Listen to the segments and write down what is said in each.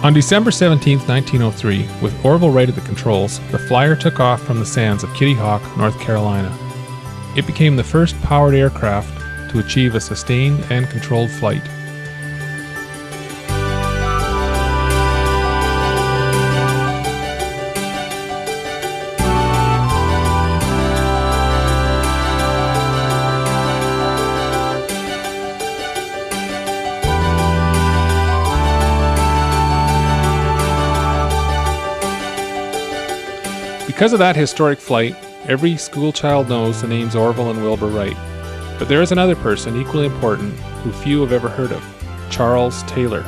On December 17, 1903, with Orville Wright at the controls, the Flyer took off from the sands of Kitty Hawk, North Carolina. It became the first powered aircraft to achieve a sustained and controlled flight. Because of that historic flight, every school child knows the names Orville and Wilbur Wright. But there is another person equally important who few have ever heard of, Charles Taylor.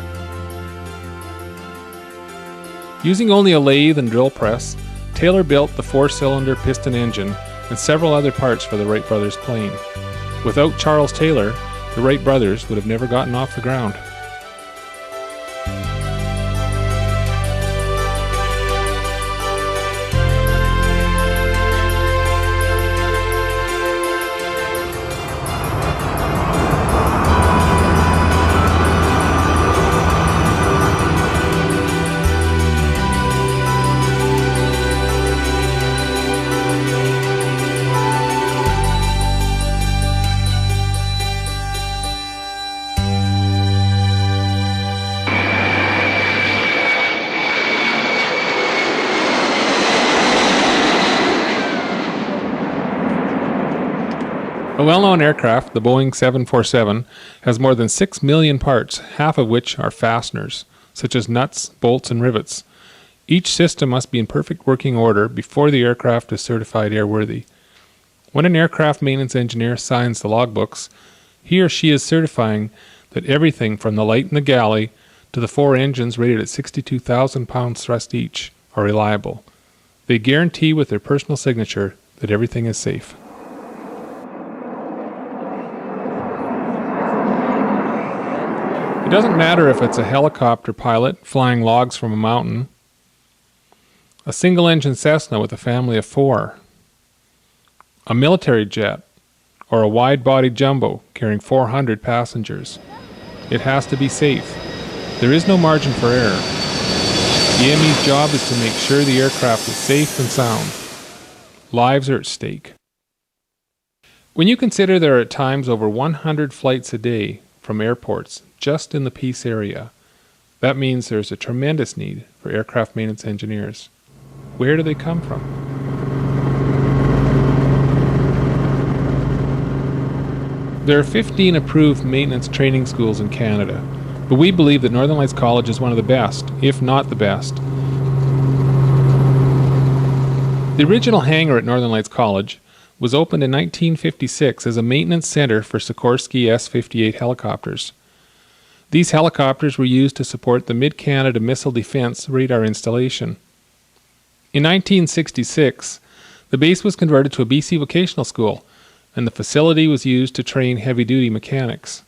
Using only a lathe and drill press, Taylor built the 4-cylinder piston engine and several other parts for the Wright brothers' plane. Without Charles Taylor, the Wright brothers would have never gotten off the ground. A well-known aircraft, the Boeing 747, has more than 6 million parts, half of which are fasteners, such as nuts, bolts, and rivets. Each system must be in perfect working order before the aircraft is certified airworthy. When an aircraft maintenance engineer signs the logbooks, he or she is certifying that everything from the light in the galley to the 4 engines rated at 62,000 pounds thrust each are reliable. They guarantee with their personal signature that everything is safe. It doesn't matter if it's a helicopter pilot flying logs from a mountain, a single-engine Cessna with a family of 4, a military jet, or a wide-body jumbo carrying 400 passengers. It has to be safe. There is no margin for error. The ME's job is to make sure the aircraft is safe and sound. Lives are at stake. When you consider there are at times over 100 flights a day from airports just in the Peace area, that means there's a tremendous need for aircraft maintenance engineers. Where do they come from? There are 15 approved maintenance training schools in Canada, but we believe that Northern Lights College is one of the best, if not the best. The original hangar at Northern Lights College was opened in 1956 as a maintenance center for Sikorsky S-58 helicopters. These helicopters were used to support the Mid-Canada Missile Defense radar installation. In 1966, the base was converted to a BC vocational school, and the facility was used to train heavy-duty mechanics.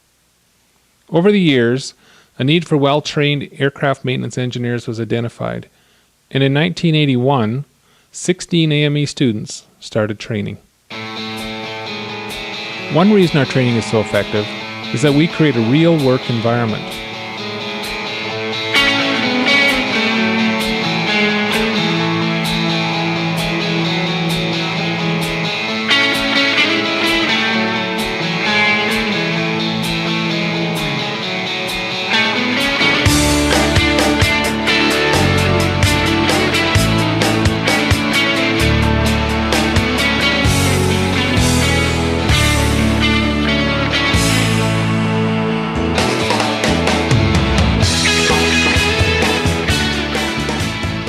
Over the years, a need for well-trained aircraft maintenance engineers was identified, and in 1981, 16 AME students started training. One reason our training is so effective is that we create a real work environment.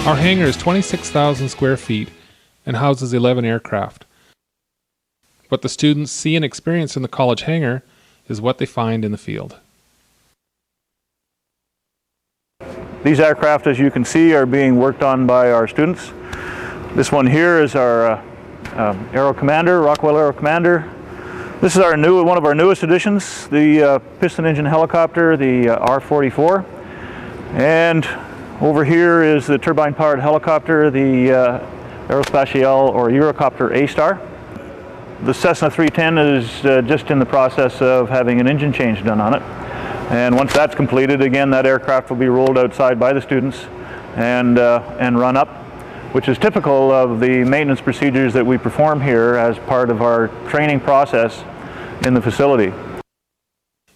Our hangar is 26,000 square feet and houses 11 aircraft. What the students see and experience in the college hangar is what they find in the field. These aircraft, as you can see, are being worked on by our students. This one here is our Aero Commander, Rockwell Aero Commander. This is one of our newest additions, the piston engine helicopter, the R-44. And over here is the turbine-powered helicopter, the Aerospatiale or Eurocopter A-Star. The Cessna 310 is just in the process of having an engine change done on it. And once that's completed, again, that aircraft will be rolled outside by the students and run up, which is typical of the maintenance procedures that we perform here as part of our training process in the facility.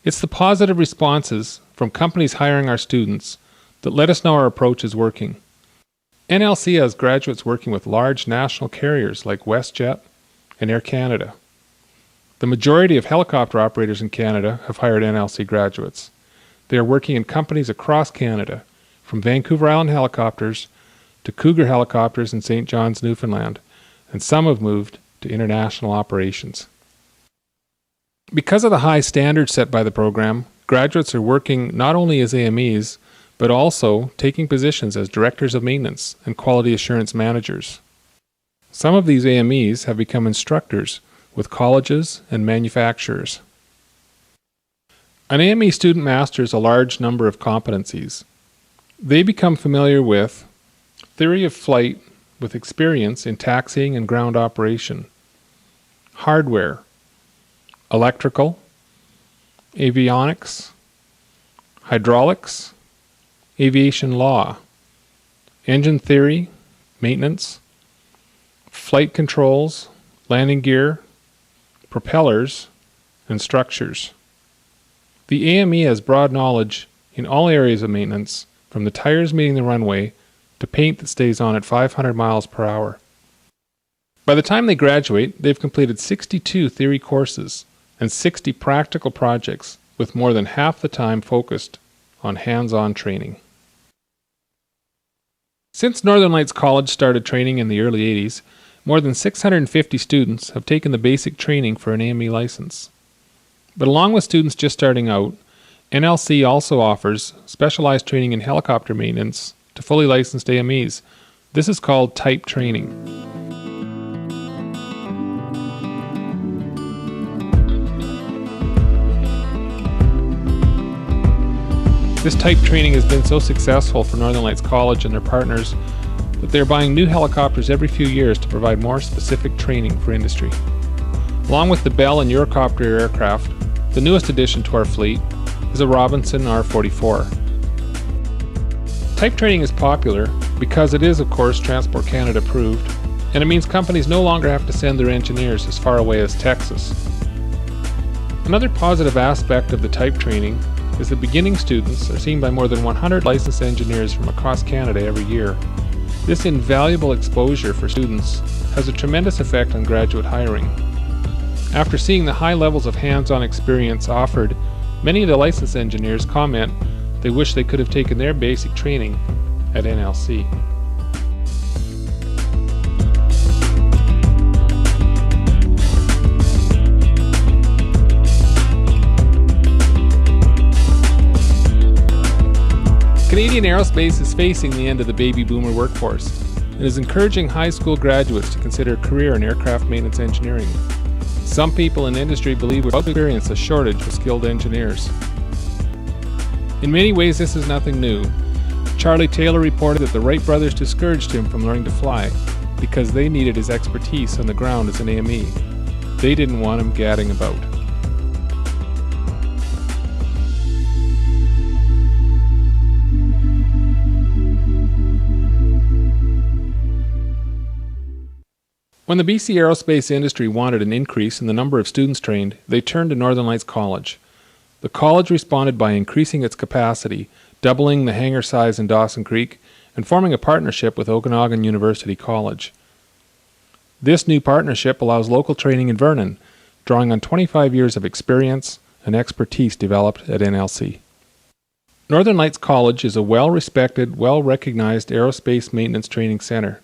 It's the positive responses from companies hiring our students that let us know our approach is working. NLC has graduates working with large national carriers like WestJet and Air Canada. The majority of helicopter operators in Canada have hired NLC graduates. They are working in companies across Canada, from Vancouver Island Helicopters to Cougar Helicopters in St. John's, Newfoundland, and some have moved to international operations. Because of the high standards set by the program, graduates are working not only as AMEs, but also taking positions as directors of maintenance and quality assurance managers. Some of these AMEs have become instructors with colleges and manufacturers. An AME student masters a large number of competencies. They become familiar with theory of flight with experience in taxiing and ground operation, hardware, electrical, avionics, hydraulics, aviation law, engine theory, maintenance, flight controls, landing gear, propellers, and structures. The AME has broad knowledge in all areas of maintenance, from the tires meeting the runway to paint that stays on at 500 miles per hour. By the time they graduate, they've completed 62 theory courses and 60 practical projects, with more than half the time focused on hands-on training. Since Northern Lights College started training in the early 80s, more than 650 students have taken the basic training for an AME license. But along with students just starting out, NLC also offers specialized training in helicopter maintenance to fully licensed AMEs. This is called type training. This type training has been so successful for Northern Lights College and their partners that they're buying new helicopters every few years to provide more specific training for industry. Along with the Bell and Eurocopter aircraft, the newest addition to our fleet is a Robinson R-44. Type training is popular because it is, of course, Transport Canada approved, and it means companies no longer have to send their engineers as far away as Texas. Another positive aspect of the type training is that beginning students are seen by more than 100 licensed engineers from across Canada every year. This invaluable exposure for students has a tremendous effect on graduate hiring. After seeing the high levels of hands-on experience offered, many of the licensed engineers comment they wish they could have taken their basic training at NLC. Canadian aerospace is facing the end of the baby boomer workforce and is encouraging high school graduates to consider a career in aircraft maintenance engineering. Some people in industry believe we'll experience a shortage of skilled engineers. In many ways, this is nothing new. Charlie Taylor reported that the Wright brothers discouraged him from learning to fly because they needed his expertise on the ground as an AME. They didn't want him gadding about. When the BC aerospace industry wanted an increase in the number of students trained, they turned to Northern Lights College. The college responded by increasing its capacity, doubling the hangar size in Dawson Creek, and forming a partnership with Okanagan University College. This new partnership allows local training in Vernon, drawing on 25 years of experience and expertise developed at NLC. Northern Lights College is a well-respected, well-recognized aerospace maintenance training center.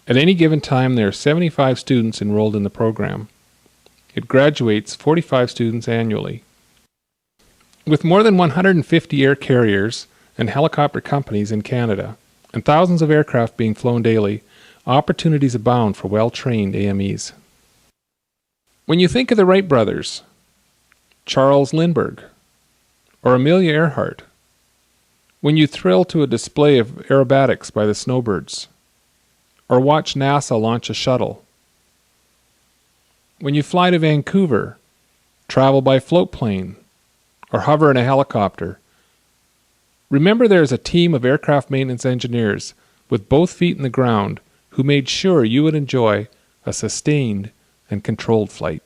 At any given time, there are 75 students enrolled in the program. It graduates 45 students annually. With more than 150 air carriers and helicopter companies in Canada, and thousands of aircraft being flown daily, opportunities abound for well-trained AMEs. When you think of the Wright brothers, Charles Lindbergh, or Amelia Earhart, when you thrill to a display of aerobatics by the Snowbirds, or watch NASA launch a shuttle, when you fly to Vancouver, travel by float plane, or hover in a helicopter. Remember, there is a team of aircraft maintenance engineers with both feet in the ground who made sure you would enjoy a sustained and controlled flight.